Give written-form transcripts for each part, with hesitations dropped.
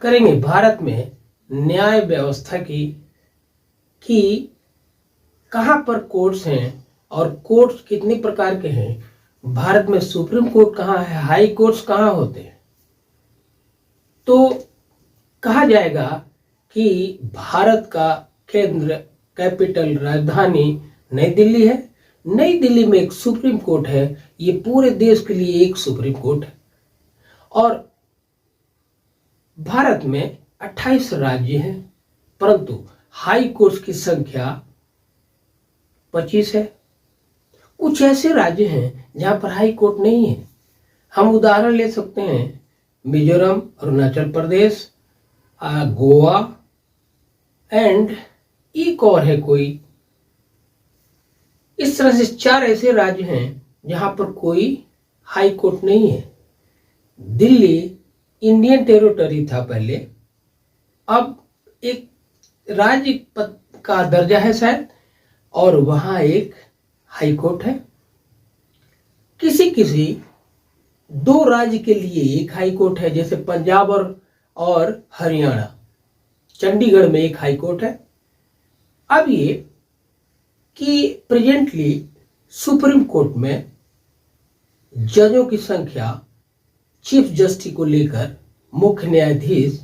करेंगे भारत में न्याय व्यवस्था की कि कहाँ पर कोर्ट्स हैं और कोर्ट्स कितने प्रकार के हैं। भारत में सुप्रीम कोर्ट कहाँ है, हाई कोर्ट्स कहाँ होते हैं। तो कहा जाएगा कि भारत का केंद्र कैपिटल राजधानी नई दिल्ली है। नई दिल्ली में एक सुप्रीम कोर्ट है। ये पूरे देश के लिए एक सुप्रीम कोर्ट है। और भारत में 28 राज्य हैं, परंतु हाई कोर्ट्स की संख्या 25 है। कुछ ऐसे राज्य हैं जहां पर हाई कोर्ट नहीं है। हम उदाहरण ले सकते हैं मिजोरम, अरुणाचल प्रदेश, गोवा एंड एक और है कोई। इस तरह से 4 ऐसे राज्य हैं जहां पर कोई हाई कोर्ट नहीं है। दिल्ली इंडियन टेरिटरी था पहले, अब एक राज्य का दर्जा है शायद, और वहां एक हाई कोर्ट है। किसी किसी 2 राज्य के लिए एक हाई कोर्ट है, जैसे पंजाब और हरियाणा। चंडीगढ़ में एक हाई कोर्ट है। अब ये कि प्रेजेंटली सुप्रीम कोर्ट में जजों की संख्या चीफ जस्टिस को लेकर, मुख्य न्यायाधीश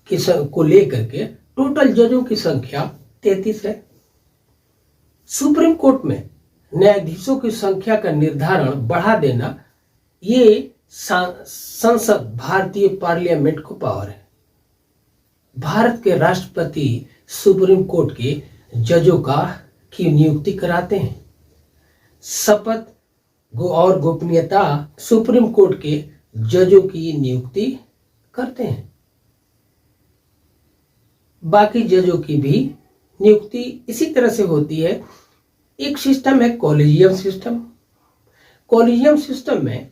को लेकर के टोटल जजों की संख्या 33 है। सुप्रीम कोर्ट में न्यायाधीशों की संख्या का निर्धारण बढ़ा देना, ये संसद, भारतीय पार्लियामेंट को पावर है। भारत के राष्ट्रपति सुप्रीम कोर्ट के जजों की नियुक्ति कराते हैं। शपथ और गोपनीयता सुप्रीम कोर्ट के जजों की नियुक्ति करते हैं। बाकी जजों की भी नियुक्ति इसी तरह से होती है। एक सिस्टम है कॉलेजियम सिस्टम। कॉलेजियम सिस्टम में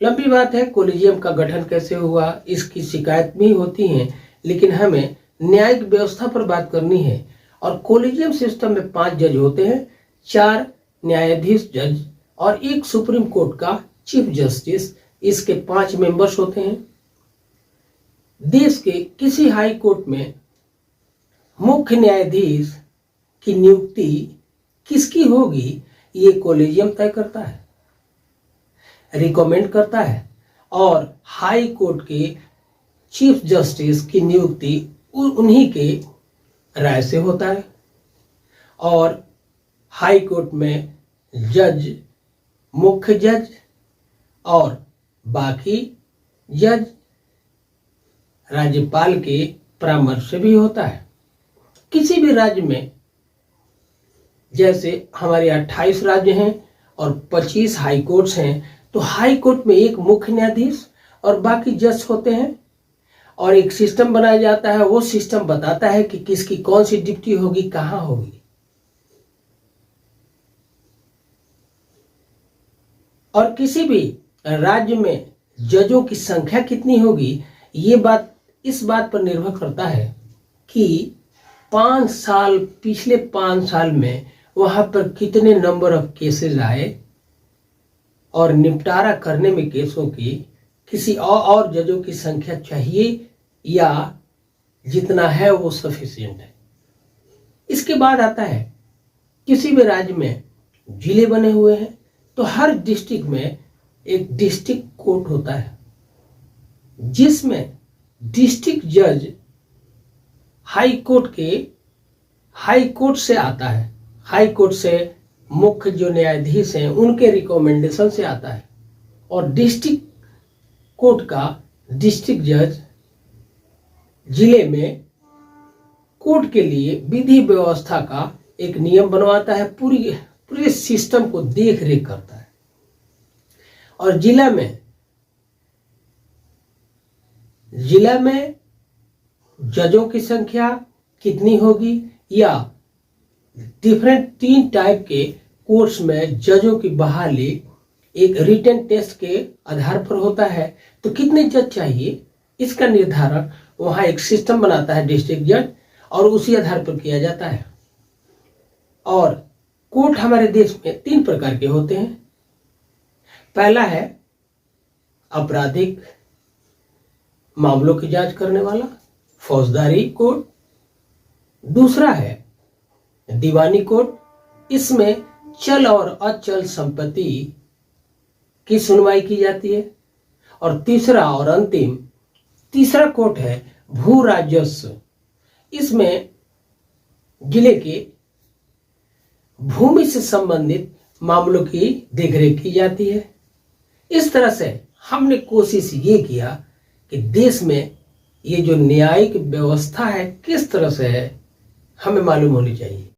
लंबी बात है, कॉलेजियम का गठन कैसे हुआ इसकी शिकायत भी होती है, लेकिन हमें न्यायिक व्यवस्था पर बात करनी है। और कॉलेजियम सिस्टम में 5 जज होते हैं, 4 न्यायाधीश जज और 1 सुप्रीम कोर्ट का चीफ जस्टिस। इसके 5 मेंबर्स होते हैं। देश के किसी हाई कोर्ट में मुख्य न्यायाधीश की नियुक्ति किसकी होगी, ये कॉलेजियम तय करता है, रिकमेंड करता है। और हाई कोर्ट के चीफ जस्टिस की नियुक्ति उन्हीं के राय से होता है। और हाई कोर्ट में जज, मुख्य जज और बाकी जज राज्यपाल के परामर्श से भी होता है। किसी भी राज्य में, जैसे हमारे 28 राज्य हैं और 25 हाई कोर्ट्स हैं, तो हाई कोर्ट में एक मुख्य न्यायाधीश और बाकी जज होते हैं। और एक सिस्टम बनाया जाता है, वो सिस्टम बताता है कि किसकी कौन सी ड्यूटी होगी, कहां होगी। और किसी भी राज्य में जजों की संख्या कितनी होगी, ये बात इस बात पर निर्भर करता है कि पिछले 5 साल में वहां पर कितने नंबर ऑफ केसेस आए और निपटारा करने में केसों की किसी और जजों की संख्या चाहिए या जितना है वो सफिशिएंट है। इसके बाद आता है किसी भी राज्य में जिले बने हुए हैं, तो हर डिस्ट्रिक्ट में एक डिस्ट्रिक्ट कोर्ट होता है, जिसमें डिस्ट्रिक्ट जज हाई कोर्ट से आता है। हाई कोर्ट से मुख्य जो न्यायाधीश हैं उनके रिकमेंडेशन से आता है। और डिस्ट्रिक्ट कोर्ट का डिस्ट्रिक्ट जज जिले में कोर्ट के लिए विधि व्यवस्था का एक नियम बनवाता है, पूरे सिस्टम को देख रेख करता है। और जिला में जजों की संख्या कितनी होगी, या डिफरेंट 3 टाइप के कोर्ट्स में जजों की बहाली एक रिटन टेस्ट के आधार पर होता है। तो कितने जज चाहिए, इसका निर्धारण वहां एक सिस्टम बनाता है डिस्ट्रिक्ट जज, और उसी आधार पर किया जाता है। और कोर्ट हमारे देश में 3 प्रकार के होते हैं। पहला है आपराधिक मामलों की जांच करने वाला फौजदारी कोर्ट। दूसरा है दीवानी कोर्ट, इसमें चल और अचल संपत्ति की सुनवाई की जाती है। और तीसरा और अंतिम तीसरा कोर्ट है भू राजस्व, इसमें जिले के भूमि से संबंधित मामलों की देखरेख की जाती है। इस तरह से हमने कोशिश ये किया कि देश में ये जो न्यायिक व्यवस्था है किस तरह से है हमें मालूम होनी चाहिए।